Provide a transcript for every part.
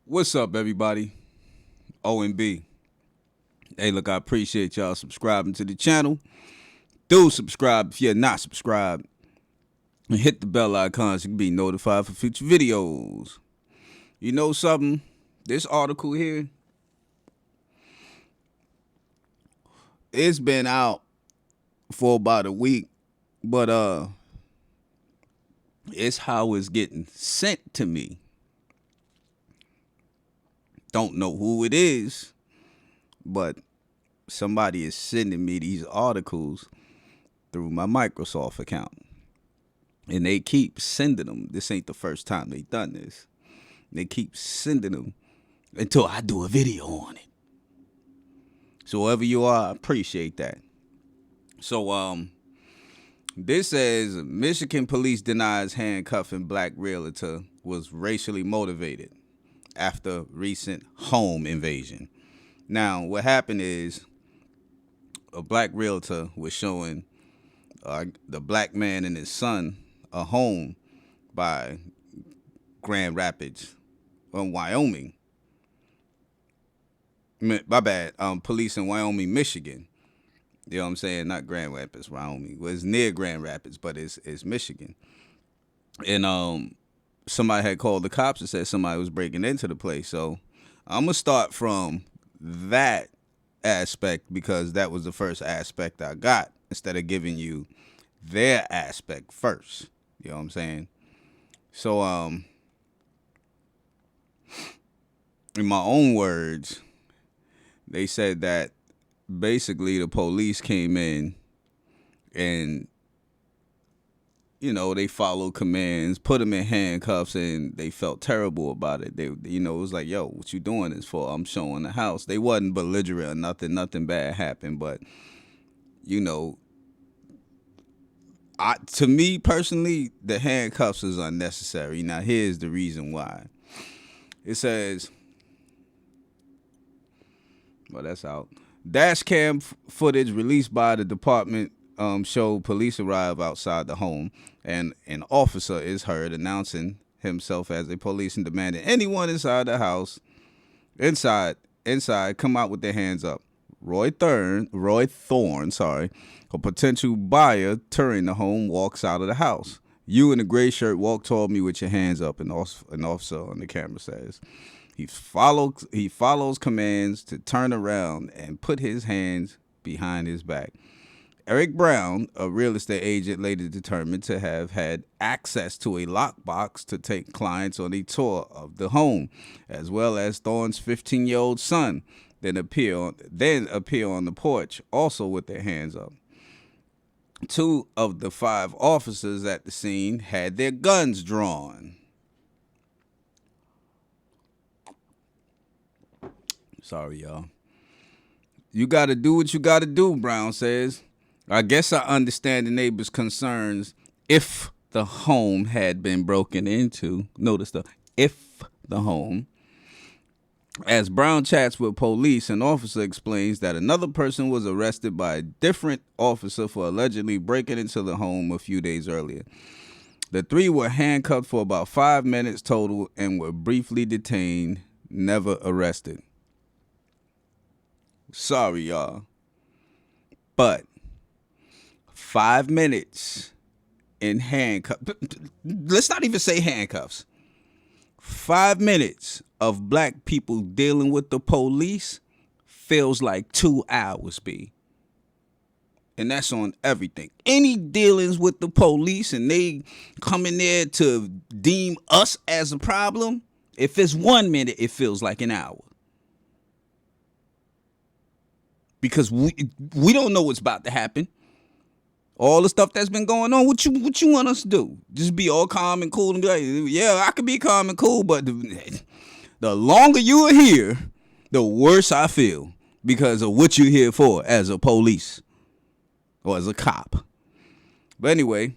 What's up, everybody? O and B. Hey, look, I appreciate y'all subscribing to the channel. Do subscribe if you're not subscribed. And hit the bell icon so you can be notified for future videos. You know something? This article here, it's been out for about a week, but it's how it's getting sent to me. Don't know who it is, but somebody is sending me these articles through my Microsoft account. And they keep sending them. This ain't the first time they done this. They keep sending them until I do a video on it. So whoever you are, I appreciate that. So this says Michigan police denies handcuffing black realtor was racially motivated after recent home invasion. Now, what happened is a black realtor was showing the black man and his son a home by Grand Rapids, Wyoming. My bad. Police in Wyoming, Michigan. You know what I'm saying? Not Grand Rapids, Wyoming. Well, it's near Grand Rapids, but it's Michigan. And somebody had called the cops and said somebody was breaking into the place. So I'm gonna start from that aspect because that was the first aspect I got instead of giving you their aspect first. You know what I'm saying? So in my own words, they said that basically the police came in and they followed commands, put them in handcuffs, and they felt terrible about it. It was like, yo, what you doing this for? I'm showing the house. They wasn't belligerent or nothing bad happened, but to me personally, the handcuffs is unnecessary. Now, here's the reason why. It says, well, that's out. Dash cam footage released by the department showed police arrive outside the home, and an officer is heard announcing himself as a police and demanding anyone inside the house, inside, come out with their hands up. Roy Thorne, a potential buyer touring the home, walks out of the house. You in a gray shirt walk toward me with your hands up, an officer on the camera says. He follows commands to turn around and put his hands behind his back. Eric Brown, a real estate agent later determined to have had access to a lockbox to take clients on a tour of the home, as well as Thorne's 15-year-old son, then appear on the porch, also with their hands up. 2 of the 5 officers at the scene had their guns drawn. Sorry, y'all. You got to do what you got to do, Brown says. I guess I understand the neighbors' concerns if the home had been broken into. Notice if the home. As Brown chats with police, an officer explains that another person was arrested by a different officer for allegedly breaking into the home a few days earlier. The 3 were handcuffed for about 5 minutes total and were briefly detained, never arrested. Sorry, y'all. But 5 minutes in handcuffs. Let's not even say handcuffs. 5 minutes of black people dealing with the police feels like 2 hours, B. And that's on everything. Any dealings with the police and they come in there to deem us as a problem, if it's 1 minute, it feels like an hour. Because we don't know what's about to happen. All the stuff that's been going on, what you want us to do? Just be all calm and cool and be like, yeah, I could be calm and cool, but the longer you are here, the worse I feel because of what you're here for as a police or as a cop. But anyway,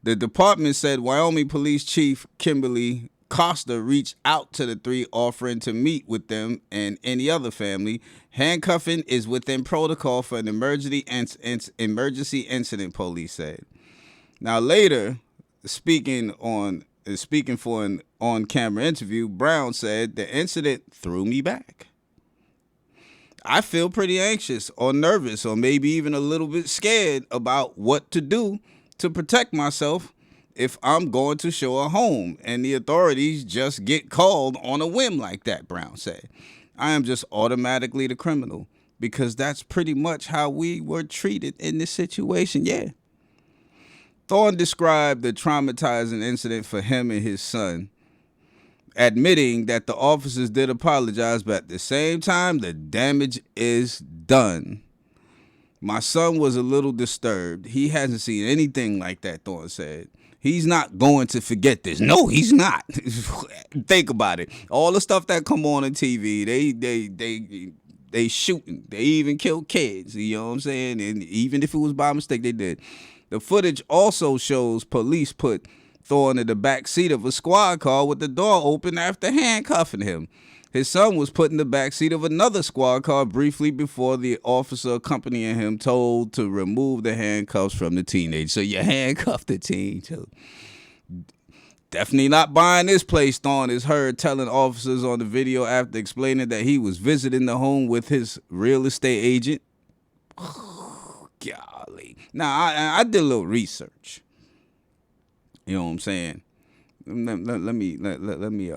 the department said Wyoming Police Chief Kimberly Costa reached out to the 3, offering to meet with them and any other family. Handcuffing is within protocol for an emergency incident, police said. Now, later, speaking on Speaking for an on-camera interview, Brown said the incident threw me back. I feel pretty anxious or nervous or maybe even a little bit scared about what to do to protect myself if I'm going to show a home and the authorities just get called on a whim like that, Brown said. I am just automatically the criminal because that's pretty much how we were treated in this situation. Yeah. Thorne described the traumatizing incident for him and his son, admitting that the officers did apologize, but at the same time, the damage is done. My son was a little disturbed. He hasn't seen anything like that, Thorne said. He's not going to forget this. No, he's not. Think about it. All the stuff that come on TV, they shooting. They even kill kids. You know what I'm saying? And even if it was by mistake, they did. The footage also shows police put Thorne in the back seat of a squad car with the door open after handcuffing him. His son was put in the back seat of another squad car briefly before the officer accompanying him told to remove the handcuffs from the teenager. So you handcuffed the teen too. Definitely not buying this place, Thorne is heard telling officers on the video after explaining that he was visiting the home with his real estate agent. Golly. Now, I did a little research. You know what I'm saying? Let me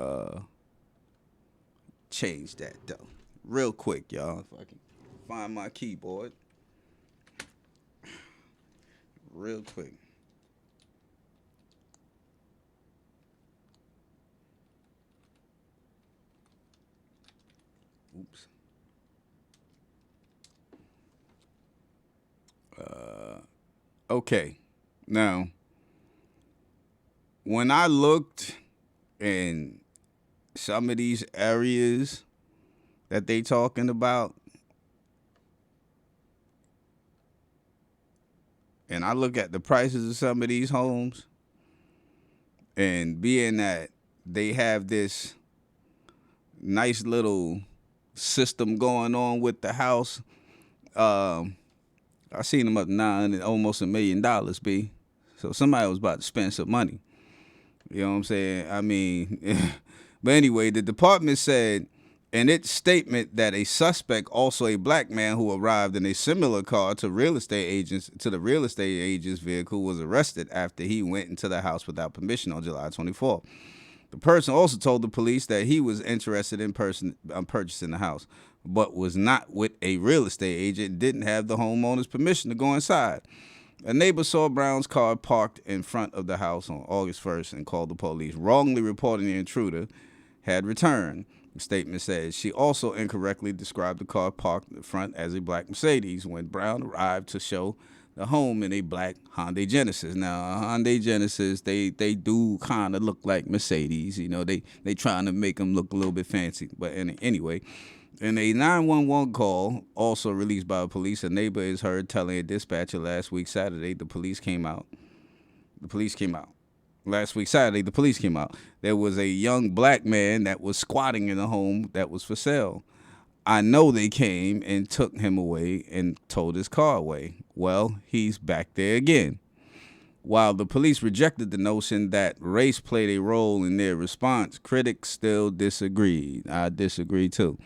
change that, though. Real quick, y'all. If I can find my keyboard. Real quick. Oops. Okay. Now, when I looked in some of these areas that they talking about, and I look at the prices of some of these homes, and being that they have this nice little system going on with the house, I seen them up almost $1 million, B. So somebody was about to spend some money. You know what I'm saying? I mean, but anyway, the department said in its statement that a suspect, also a black man who arrived in a similar car to the real estate agent's vehicle, was arrested after he went into the house without permission on July 24th. The person also told the police that he was interested in purchasing the house, but was not with a real estate agent and didn't have the homeowner's permission to go inside. A neighbor saw Brown's car parked in front of the house on August 1st and called the police, wrongly reporting the intruder had returned. The statement says she also incorrectly described the car parked in front as a black Mercedes when Brown arrived to show the home in a black Hyundai Genesis. Now, Hyundai Genesis, they do kind of look like Mercedes. You know, they trying to make them look a little bit fancy. But anyway, in a 911 call, also released by police, a neighbor is heard telling a dispatcher last week Saturday the police came out. Last week Saturday, the police came out. There was a young black man that was squatting in a home that was for sale. I know they came and took him away and towed his car away. Well, he's back there again. While the police rejected the notion that race played a role in their response, critics still disagreed. I disagree too.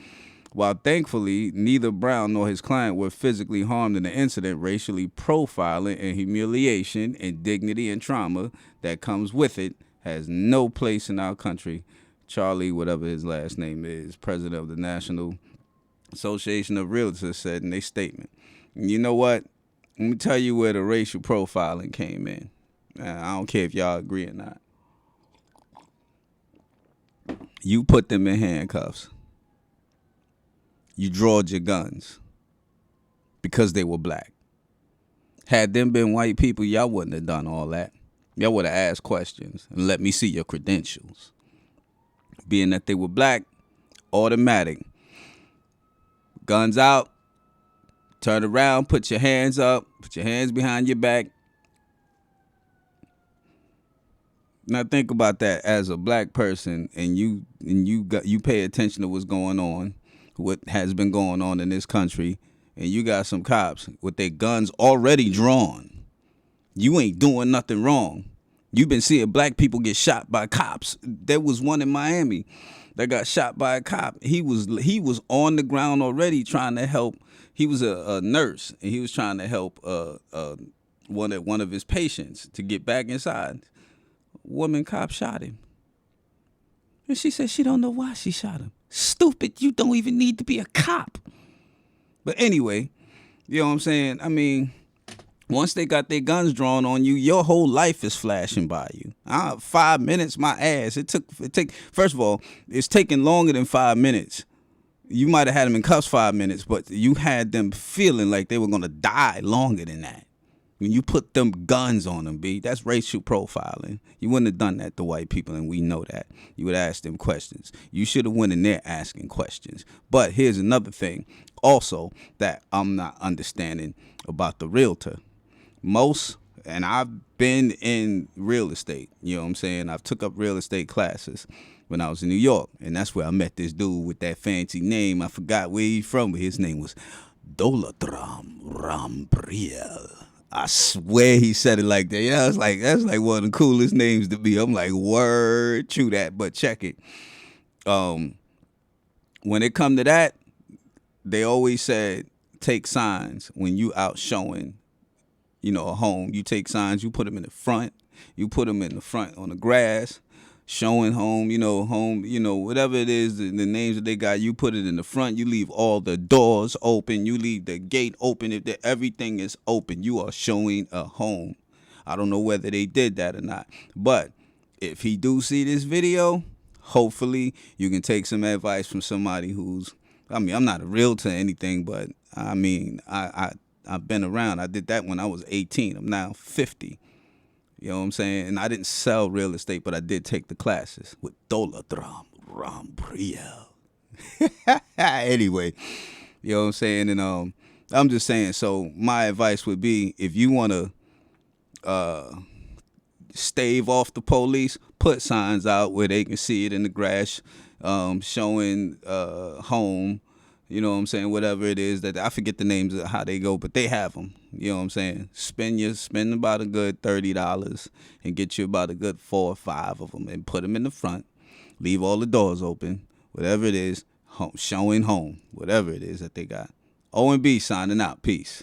While thankfully neither Brown nor his client were physically harmed in the incident, racially profiling and humiliation, indignity and trauma that comes with it has no place in our country. Charlie, whatever his last name is, president of the National Association of Realtors, said in a statement. And you know what? Let me tell you where the racial profiling came in. I don't care if y'all agree or not. You put them in handcuffs. You drawed your guns because they were black. Had them been white people, y'all wouldn't have done all that. Y'all would have asked questions and let me see your credentials. Being that they were black, automatic. Guns out, turn around, put your hands up, put your hands behind your back. Now think about that as a black person, and you pay attention to what's going on, what has been going on in this country, and you got some cops with their guns already drawn. You ain't doing nothing wrong. You've been seeing black people get shot by cops. There was one in Miami that got shot by a cop. He was on the ground already trying to help. He was a nurse and he was trying to help one of his patients to get back inside. Woman cop shot him, and she said she don't know why she shot him. Stupid! You don't even need to be a cop. But anyway, you know what I'm saying? I mean, once they got their guns drawn on you, your whole life is flashing by you. 5 minutes, my ass. First of all, it's taking longer than 5 minutes. You might have had them in cuffs 5 minutes, but you had them feeling like they were gonna die longer than that. When you put them guns on them, B, that's racial profiling. You wouldn't have done that to white people, and we know that. You would ask them questions. You should have went in there asking questions. But here's another thing also that I'm not understanding about the realtor. And I've been in real estate, you know what I'm saying? I've took up real estate classes when I was in New York, and that's where I met this dude with that fancy name. I forgot where he's from, but his name was Dolatram Rampriel. I swear he said it like that. Yeah, that's like one of the coolest names to be. I'm like, word, true that. But check it. When it come to that, they always said take signs when you out showing, a home. You take signs, you put them in the front. You put them in the front on the grass, showing home, whatever it is, the names that they got, you put it in the front. You leave all the doors open. You leave the gate open. If everything is open, you are showing a home. I don't know whether they did that or not. But if he do see this video, hopefully you can take some advice from somebody I'm not a realtor or anything, but I mean, I've been around. I did that when I was 18. I'm now 50. You know what I'm saying? And I didn't sell real estate, but I did take the classes with Dolatram Rampriel. Anyway, you know what I'm saying? And I'm just saying, so my advice would be, if you want to stave off the police, put signs out where they can see it in the grass, showing home. You know what I'm saying? Whatever it is that I forget the names of how they go, but they have them. You know what I'm saying? Spend about a good $30 and get you about a good 4 or 5 of them and put them in the front. Leave all the doors open. Whatever it is, showing home. Whatever it is that they got. O&B signing out. Peace.